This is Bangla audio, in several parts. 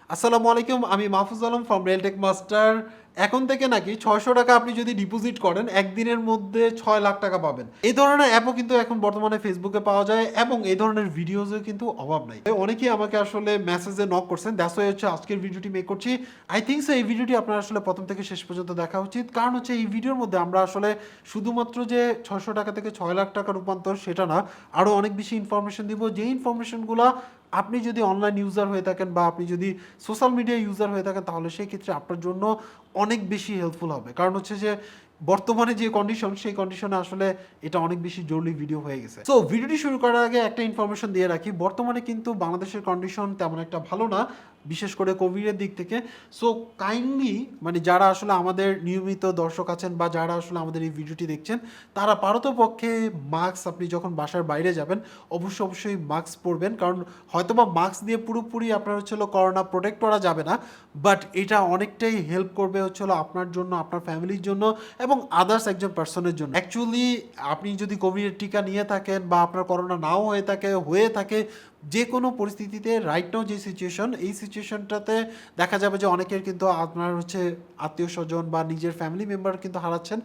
আসসালামু আলাইকুম, আমি Mahfuz Alam from Realtek master. এখন থেকে নাকি 600 টাকা আপনি যদি ডিপোজিট করেন একদিনের মধ্যে 6 লাখ টাকা পাবেন। এই ধরনের অ্যাপও কিন্তু এখন বর্তমানে ফেসবুকে পাওয়া যায় এবং এই ধরনের ভিডিওজও কিন্তু অভাব নাই। অনেকেই আমাকে আসলে মেসেজে নক করছেন, দ্যাটস ওয়াই হচ্ছে আজকের ভিডিওটি মেক করছি। আই থিঙ্ক সো এই ভিডিওটি আপনার আসলে প্রথম থেকে শেষ পর্যন্ত দেখা উচিত, কারণ হচ্ছে এই ভিডিওর মধ্যে আমরা আসলে শুধুমাত্র যে 600 টাকা থেকে 6 লাখ টাকা রূপান্তর সেটা না, আরও অনেক বেশি ইনফরমেশন দিব, যে ইনফরমেশনগুলো আপনি যদি অনলাইন ইউজার হয়ে থাকেন বা আপনি যদি সোশ্যাল মিডিয়া ইউজার হয়ে থাকেন তাহলে সেই ক্ষেত্রে আপনার জন্য অনেক বেশি হেল্পফুল হবে। কারণ হচ্ছে যে বর্তমানে যে কন্ডিশন, সেই কন্ডিশনে আসলে এটা অনেক বেশি জরুরি ভিডিও হয়ে গেছে। সো ভিডিওটি শুরু করার আগে একটা ইনফরমেশন দিয়ে রাখি, বর্তমানে কিন্তু বাংলাদেশের কন্ডিশন তেমন একটা ভালো না, বিশেষ করে কোভিডের দিক থেকে। সো কাইন্ডলি যারা আসলে আমাদের নিয়মিত দর্শক আছেন বা যারা আসলে আমাদের এই ভিডিওটি দেখছেন, তারা পারতপক্ষে মাস্ক, আপনি যখন বাসার বাইরে যাবেন অবশ্যই মাস্ক পরবেন। কারণ হয়তোবা মাস্ক দিয়ে পুরোপুরি আপনার করোনা প্রোটেক্ট করা যাবে না, বাট এটা অনেকটাই হেল্প করবে আপনার জন্য, আপনার ফ্যামিলির জন্য এবং আদার্স একজন পার্সনের জন্য। অ্যাকচুয়ালি আপনি যদি কোভিডের টিকা নিয়ে থাকেন বা আপনার করোনা নাও হয়ে থাকে যে কোনো পরিস্থিতিতে, রাইট নাও যে সিচুয়েশন, এই সিচুয়েশনটাতে দেখা যাবে যে অনেকের কিন্তু আপনার আত্মীয় স্বজন বা নিজের ফ্যামিলি মেম্বার কিন্তু হারাচ্ছেন।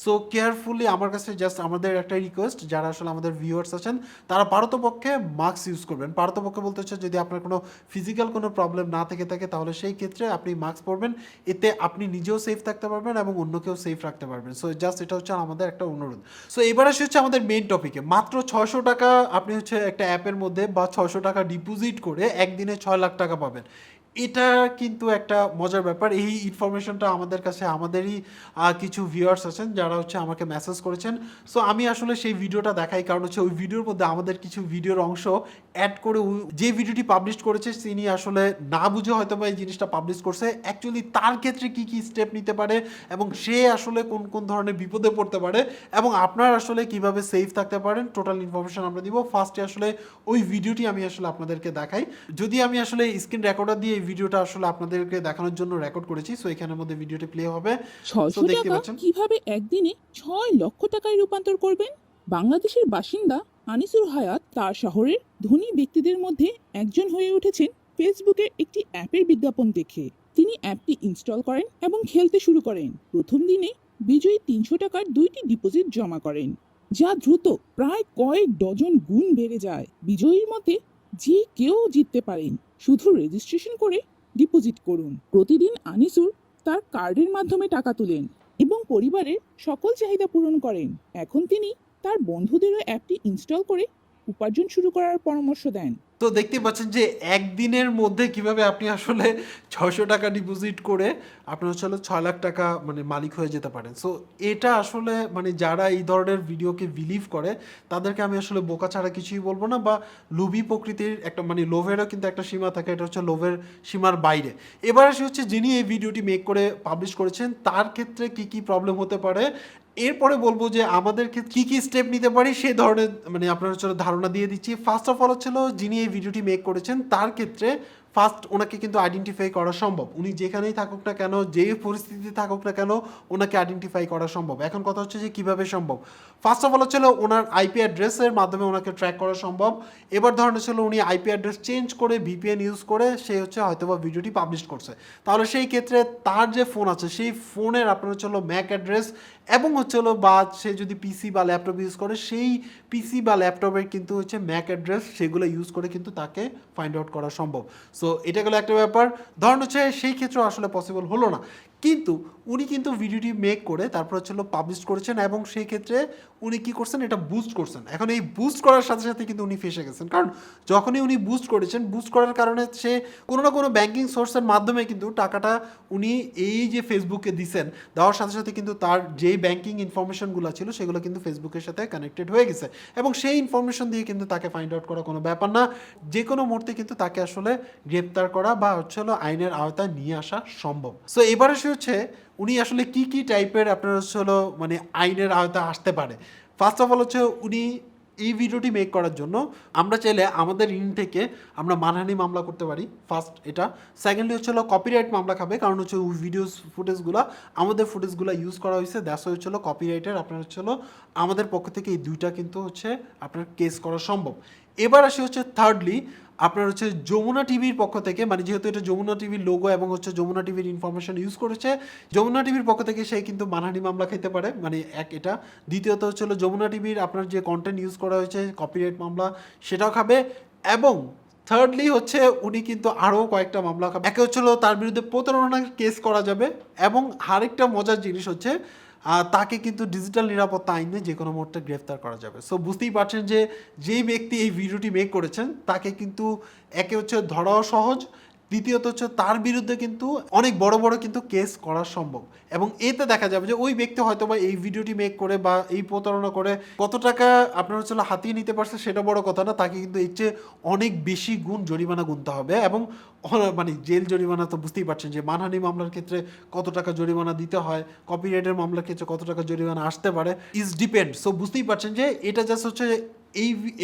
সো কেয়ারফুলি, আমার কাছে জাস্ট আমাদের একটা রিকোয়েস্ট, যারা আসলে আমাদের ভিউয়ার্স আছেন তারা পারতপক্ষে মাস্ক ইউজ করবেন। পারতপক্ষে বলতে হচ্ছে যদি আপনার কোনো ফিজিক্যাল কোনো প্রবলেম না থেকে থাকে তাহলে সেই ক্ষেত্রে আপনি মাস্ক পরবেন, এতে আপনি নিজেও সেফ থাকতে পারবেন এবং অন্যকেও সেফ রাখতে পারবেন। সো জাস্ট এটা হচ্ছে আমাদের একটা অনুরোধ। সো এবার আসে আমাদের মেইন টপিকে। মাত্র 600 টাকা আপনি একটা অ্যাপের মধ্যে বা 600 টাকা ডিপোজিট করে একদিনে 6 লাখ টাকা পাবেন। এটা কিন্তু একটা মজার ব্যাপার। এই ইনফরমেশনটা আমাদের কাছে, আমাদেরই কিছু ভিউয়ার্স আছেন যারা আমাকে মেসেজ করেছেন। সো আমি আসলে সেই ভিডিওটা দেখাই, কারণ ওই ভিডিওর মধ্যে আমাদের কিছু ভিডিওর অংশ অ্যাড করে যে ভিডিওটি পাবলিশ করেছে তিনি আসলে না বুঝে হয়তো বা এই জিনিসটা পাবলিশ করছে। অ্যাকচুয়ালি তার ক্ষেত্রে কি কি স্টেপ নিতে পারে এবং সে আসলে কোন কোন ধরনের বিপদে পড়তে পারে এবং আপনার আসলে কিভাবে সেফ থাকতে পারেন, টোটাল ইনফরমেশন আমরা দিব। ফার্স্টে ওই ভিডিওটি আমি আপনাদেরকে দেখাই। যদি আমি স্ক্রিন রেকর্ডার দিয়ে এই ভিডিওটা আপনাদেরকে দেখানোর জন্য রেকর্ড করেছি, সো এখানের মধ্যে ভিডিওটি প্লে হবে। সো ৬০০ দেখতে টাকা পাচ্ছেন কিভাবে একদিনে ৬ লক্ষ টাকায় রূপান্তর করবেন? বাংলাদেশের বাসিন্দা আনিসুর হায়াত তার শহরের ধনী ব্যক্তিদের মধ্যে একজন হয়ে উঠেছেন ফেসবুকের একটি অ্যাপের বিজ্ঞাপন দেখে। তিনি অ্যাপটি ইনস্টল করেন এবং খেলতে শুরু করেন। প্রথম দিনে বিজয়ী ৩০০ টাকার ২টি ডিপোজিট জমা করেন, যা দ্রুত প্রায় কয়েক ডজন গুণ বেড়ে যায়। বিজয়ীর মতে যে কেউ জিততে পারেন, শুধু রেজিস্ট্রেশন করে ডিপোজিট করুন। প্রতিদিন আনিসুর তার কার্ডের মাধ্যমে টাকা তুলেন এবং পরিবারের সকল চাহিদা পূরণ করেন। এখন তিনি তার বন্ধুদেরও অ্যাপটি ইনস্টল করে উপার্জন শুরু করার পরামর্শ দেন। তো দেখতে পাচ্ছেন যে একদিনের মধ্যে কিভাবে আপনি 600 টাকা ডিপোজিট করে আপনি 6 লাখ টাকা মালিক হয়ে যেতে পারেন। সো এটা যারা এই ধরনের ভিডিওকে বিলিভ করে তাদেরকে আমি বোকা ছাড়া কিছুই বলবো না, বা লোভী প্রকৃতির একটা লোভেরও কিন্তু একটা সীমা থাকে, এটা লোভের সীমার বাইরে। এবার যিনি এই ভিডিওটি মেক করে পাবলিশ করেছেন তার ক্ষেত্রে কি কি প্রবলেম হতে পারে, এরপরে বলবো যে আমাদের কি কি স্টেপ নিতে পারি সেই ধরনের আপনার ধারণা দিয়ে দিচ্ছি। ফার্স্ট অফ অল যিনি এই ভিডিওটি মেক করেছেন তার ক্ষেত্রে ফার্স্ট ওনাকে কিন্তু আইডেন্টিফাই করা সম্ভব। উনি যেখানেই থাকুক না কেন, যে পরিস্থিতি থাকুক না কেন, ওনাকে আইডেন্টিফাই করা সম্ভব। এখন কথা হচ্ছে যে কীভাবে সম্ভব। ফার্স্ট অফ অল ওনার আইপি অ্যাড্রেসের মাধ্যমে ওনাকে ট্র্যাক করা সম্ভব। এবার ধরেন উনি আইপি অ্যাড্রেস চেঞ্জ করে ভিপিএন ইউজ করে সে হয়তোবা ভিডিওটি পাবলিশ করছে, তাহলে সেই ক্ষেত্রে তার যে ফোন আছে সেই ফোনের আপনার ম্যাক অ্যাড্রেস এবং বা সে যদি পিসি বা ল্যাপটপ ইউজ করে সেই পিসি বা ল্যাপটপের কিন্তু ম্যাক অ্যাড্রেস, সেগুলো ইউজ করে কিন্তু তাকে ফাইন্ড আউট করা সম্ভব। সো এটা গেলো একটা ব্যাপার। ধরুন সেই ক্ষেত্রে আসলে পসিবল হলো না, কিন্তু উনি কিন্তু ভিডিওটি মেক করে তারপর পাবলিশ করেছেন এবং সেই ক্ষেত্রে উনি কি করছেন, এটা বুস্ট করছেন। এখন এই বুস্ট করার সাথে সাথে কিন্তু উনি ফেসে গেছেন, কারণ যখনই উনি বুস্ট করেছেন, বুস্ট করার কারণে সে কোনো না কোনো ব্যাংকিং সোর্সের মাধ্যমে কিন্তু টাকাটা উনি এই যে ফেসবুকে দিছেন, দেওয়ার সাথে সাথে কিন্তু তার যেই ব্যাংকিং ইনফরমেশনগুলো ছিল সেগুলো কিন্তু ফেসবুকের সাথে কানেক্টেড হয়ে গেছে এবং সেই ইনফরমেশন দিয়ে কিন্তু তাকে ফাইন্ড আউট করা কোনো ব্যাপার না। যে কোনো মুহূর্তে কিন্তু তাকে গ্রেপ্তার করা বা আইনের আওতায় নিয়ে আসা সম্ভব। সো এবারে উনি কি কি টাইপের আপনার আইনের আওতায় আসতে পারে। ফার্স্ট অফ অল উনি এই ভিডিওটি মেক করার জন্য আমরা চাইলে আমাদের থেকে আমরা মানহানি মামলা করতে পারি, ফার্স্ট এটা। সেকেন্ডলি কপিরাইট মামলা খাবে, কারণ ওই ভিডিওস ফুটেজগুলো আমাদের ফুটেজগুলো ইউজ করা হয়েছে, দ্যাটস কপিরাইটের আপনার আমাদের পক্ষ থেকে এই দুইটা কিন্তু আপনার কেস করা সম্ভব। এবার আসি থার্ডলি আপনার হচ্ছে যমুনা টিভির পক্ষ থেকে, মানে যেহেতু এটা যমুনা টিভির লোগো এবং হচ্ছে যমুনা টিভির ইনফরমেশন ইউজ করেছে, যমুনা টিভির পক্ষ থেকে সে কিন্তু মানহানি মামলা খেতে পারে, মানে এটা। দ্বিতীয়ত হচ্ছে যমুনা টিভির আপনার যে কন্টেন্ট ইউজ করা হয়েছে কপিরাইট মামলা সেটাও খাবে, এবং থার্ডলি হচ্ছে উনি কিন্তু আরও কয়েকটা মামলা খাবে। একে হচ্ছে তার বিরুদ্ধে প্রতারণার কেস করা যাবে, এবং আরেকটা মজার জিনিস হচ্ছে তাকে কিন্তু ডিজিটাল নিরাপত্তা আইনে যে কোনো মুহূর্তে গ্রেফতার করা যাবে। সো বুঝতেই পারছেন যে যেই ব্যক্তি এই ভিডিওটি মেক করেছেন তাকে কিন্তু একে হচ্ছে ধরাও সহজ, দ্বিতীয়ত হচ্ছে তার বিরুদ্ধে কিন্তু অনেক বড় বড় কিন্তু কেস করা সম্ভব। এবং এতে দেখা যাবে যে ওই ব্যক্তি হয়তো বা এই ভিডিওটি মেক করে বা এই প্রতারণা করে কত টাকা আপনার হচ্ছে হাতিয়ে নিতে পারছে সেটা বড় কথা না, তাকে কিন্তু এর চেয়ে অনেক বেশি গুণ জরিমানা গুনতে হবে, এবং মানে জেল জরিমানা তো বুঝতেই পারছেন যে মানহানি মামলার ক্ষেত্রে কত টাকা জরিমানা দিতে হয়, কপিরাইটের মামলার ক্ষেত্রে কত টাকা জরিমানা আসতে পারে, ইজ ডিপেন্ড। সো বুঝতেই পারছেন যে এটা জাস্ট হচ্ছে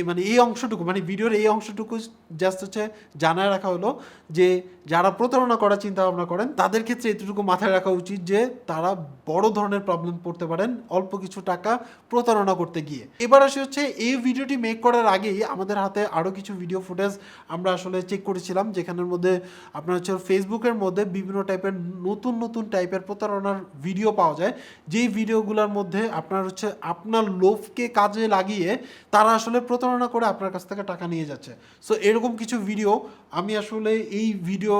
মানে এই অংশটুকু, মানে ভিডিওর এই অংশটুকু জাস্ট হচ্ছে জানায় রাখা হলো যে যারা প্রতারণা করার চিন্তা ভাবনা করেন তাদের ক্ষেত্রে এতটুকু মাথায় রাখা উচিত যে তারা বড় ধরনের প্রবলেম পড়তে পারেন অল্প কিছু টাকা প্রতারণা করতে গিয়ে। এবার আসে হচ্ছে এই ভিডিওটি মেক করার আগেই আমাদের হাতে আরও কিছু ভিডিও ফুটেজ আমরা আসলে চেক করেছিলাম, যেখানের মধ্যে আপনার হচ্ছে ফেসবুকের মধ্যে বিভিন্ন টাইপের নতুন নতুন টাইপের প্রতারণার ভিডিও পাওয়া যায়, যেই ভিডিওগুলোর মধ্যে আপনার হচ্ছে আপনার লোভকে কাজে লাগিয়ে তারা আসলে প্রতারণা করে আপনার কাছ থেকে টাকা নিয়ে যাচ্ছে। সো এরকম কিছু ভিডিও আমি আসলে এই ভিডিও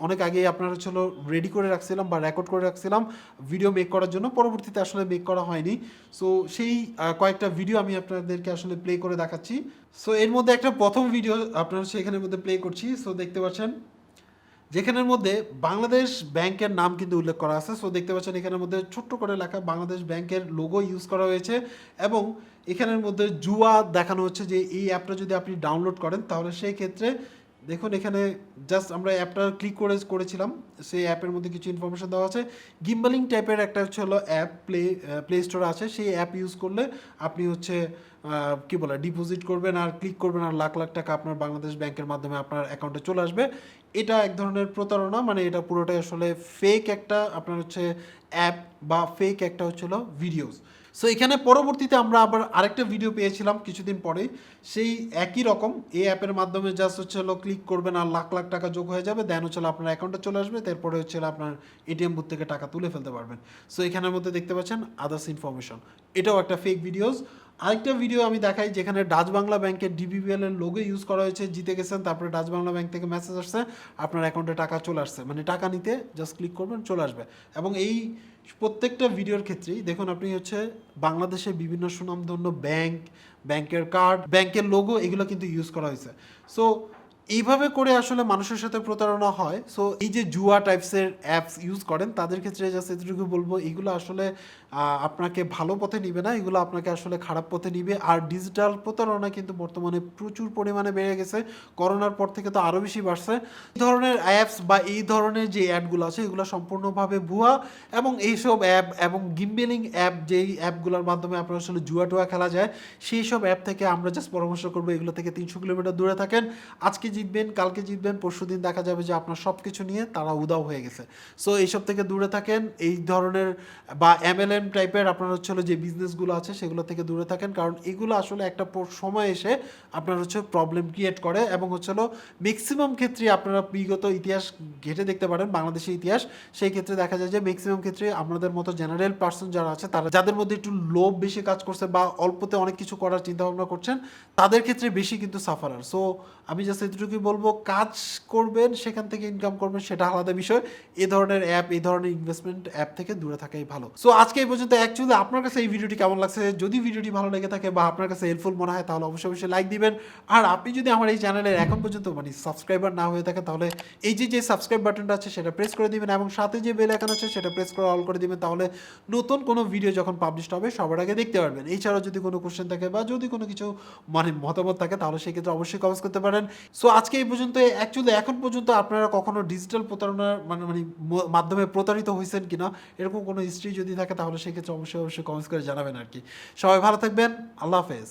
অনেক আগে আপনার হচ্ছে রেডি করে রাখছিলাম বা রেকর্ড করে রাখছিলাম ভিডিও মেক করার জন্য, পরবর্তীতে আসলে মেক করা হয়নি। সো সেই কয়েকটা ভিডিও আমি আপনাদেরকে আসলে প্লে করে দেখাচ্ছি। সো এর মধ্যে একটা প্রথম ভিডিও আপনার হচ্ছে এখানের মধ্যে প্লে করছি। সো দেখতে পাচ্ছেন যেখানের মধ্যে বাংলাদেশ ব্যাংকের নাম কিন্তু উল্লেখ করা আছে। সো দেখতে পাচ্ছেন এখানের মধ্যে ছোট্ট করে লেখা বাংলাদেশ ব্যাংকের লোগো ইউজ করা হয়েছে, এবং এখানের মধ্যে জুয়া দেখানো হচ্ছে যে এই অ্যাপটা যদি আপনি ডাউনলোড করেন তাহলে সেই ক্ষেত্রে দেখুন এখানে জাস্ট আমরা অ্যাপটা ক্লিক করেছিলাম, সেই অ্যাপের মধ্যে কিছু ইনফরমেশন দেওয়া আছে। গিম্বলিং টাইপের একটা হচ্ছে অ্যাপ প্লে স্টোরে আছে, সেই অ্যাপ ইউজ করলে আপনি হচ্ছে কী বলে ডিপোজিট করবেন আর ক্লিক করবেন আর লাখ লাখ টাকা আপনার বাংলাদেশ ব্যাংকের মাধ্যমে আপনার অ্যাকাউন্টে চলে আসবে। এটা এক ধরনের প্রতারণা, মানে এটা পুরোটাই আসলে ফেক একটা আপনার হচ্ছে অ্যাপ বা ফেক একটা হচ্ছিল ভিডিওস। সো এখানে পরবর্তীতে আমরা আবার আরেকটা ভিডিও পেয়েছিলাম কিছুদিন পরে, সেই একই রকম এই অ্যাপের মাধ্যমে জাস্ট হচ্ছে ক্লিক করবেন আর লাখ লাখ টাকা যোগ হয়ে যাবে, দেন হচ্ছে আপনার অ্যাকাউন্টে চলে আসবে, তারপরে হচ্ছে আপনার এটিএম বুথ থেকে টাকা তুলে ফেলতে পারবেন। সো এখানের মধ্যে দেখতে পাচ্ছেন আদার্স ইনফরমেশন, এটাও একটা ফেক ভিডিওস। আরেকটা ভিডিও আমি দেখাই যেখানে ডাচ বাংলা ব্যাংকের ডিবিবিএল এর লোগো ইউজ করা হয়েছে, জিতে গেছেন, তারপরে ডাচ বাংলা ব্যাংক থেকে মেসেজ আসছে আপনার অ্যাকাউন্টে টাকা চলে আসছে, মানে টাকা নিতে জাস্ট ক্লিক করবেন চলে আসবে। এবং এই প্রত্যেকটা ভিডিওর ক্ষেত্রেই দেখুন আপনি হচ্ছে বাংলাদেশের বিভিন্ন সুনামধন্য ব্যাংকের কার্ড, ব্যাংকের লোগো এগুলো কিন্তু ইউজ করা হয়েছে। সো এইভাবে করে আসলে মানুষের সাথে প্রতারণা হয়। সো এই যে জুয়া টাইপসের অ্যাপস ইউজ করেন তাদের ক্ষেত্রে জাস্ট এতটুকু বলবো এগুলো আসলে আপনাকে ভালো পথে নিবে না, এগুলো আপনাকে আসলে খারাপ পথে নিবে। আর ডিজিটাল প্রতারণা কিন্তু বর্তমানে প্রচুর পরিমাণে বেড়ে গেছে, করোনার পর থেকে তো আরও বেশি বাড়ছে। এই ধরনের অ্যাপস বা এই ধরনের যে অ্যাডগুলো আছে এগুলো সম্পূর্ণভাবে ভুয়া, এবং এইসব অ্যাপ এবং গিম্বেলিং অ্যাপ যেই অ্যাপগুলোর মাধ্যমে আপনার আসলে জুয়া খেলা যায় সেই সব অ্যাপ থেকে আমরা জাস্ট পরামর্শ করবো এগুলো থেকে 300 কিলোমিটার দূরে থাকেন। আজকে জিতবেন, কালকে জিতবেন, পরশুদিন দেখা যাবে যে আপনার সব কিছু নিয়ে তারা উদাও হয়ে গেছে। সো এইসব থেকে দূরে থাকেন, এই ধরনের বা এমএলএম টাইপের আপনার হচ্ছে যে বিজনেসগুলো আছে সেগুলো থেকে দূরে থাকেন, কারণ এগুলো আসলে একটা সময় এসে আপনার হচ্ছে প্রবলেম ক্রিয়েট করে। এবং হচ্ছে ম্যাক্সিমাম ক্ষেত্রে আপনারা বিগত ইতিহাস ঘেটে দেখতে পারেন, বাংলাদেশের ইতিহাস, সেই ক্ষেত্রে দেখা যায় যে ম্যাক্সিমাম ক্ষেত্রে আমাদের মতো জেনারেল পার্সন যারা আছে তারা যাদের মধ্যে একটু লোভ বেশি কাজ করছে বা অল্পতে অনেক কিছু করার চিন্তা ভাবনা করছেন তাদের ক্ষেত্রে বেশি কিন্তু সাফারার। সো আমি জাস্ট এতটুকুই বলবো, কাজ করবেন সেখান থেকে ইনকাম করবেন সেটা আলাদা বিষয়, এই ধরনের অ্যাপ এই ধরনের ইনভেস্টমেন্ট অ্যাপ থেকে দূরে থাকাই ভালো। সো আজকে এই পর্যন্ত। অ্যাকচুয়ালি আপনার কাছে এই ভিডিওটি কেমন লাগছে, যদি ভিডিওটি ভালো লেগে থাকে বা আপনার কাছে হেল্পফুল মনে হয় তাহলে অবশ্যই লাইক দিবেন। আর আপনি যদি আমার এই চ্যানেলের এখন পর্যন্ত মানে সাবস্ক্রাইবার না হয়ে থাকে তাহলে এই যে সাবস্ক্রাইব বাটনটা আছে সেটা প্রেস করে দিবেন, এবং সাথে যে বেল আইকন আছে সেটা প্রেস করে অল করে দিবেন, তাহলে নতুন কোনো ভিডিও যখন পাবলিশ হবে সবার আগে দেখতে পারবেন। এছাড়াও যদি কোনো কোশ্চেন থাকে বা যদি কোনো কিছু মানে মতামত থাকে তাহলে সেক্ষেত্রে অবশ্যই কমেন্টস করতে পারেন। সো আজকে এই পর্যন্ত। অ্যাকচুয়ালি এখন পর্যন্ত আপনারা কখনো ডিজিটাল প্রতারণার মানে মাধ্যমে প্রতারিত হয়েছেন কিনা এরকম কোনো হিস্ট্রি যদি থাকে তাহলে সেক্ষেত্রে অবশ্যই কমেন্টস করে জানাবেন আর কি। সবাই ভালো থাকবেন, আল্লাহ হাফেজ।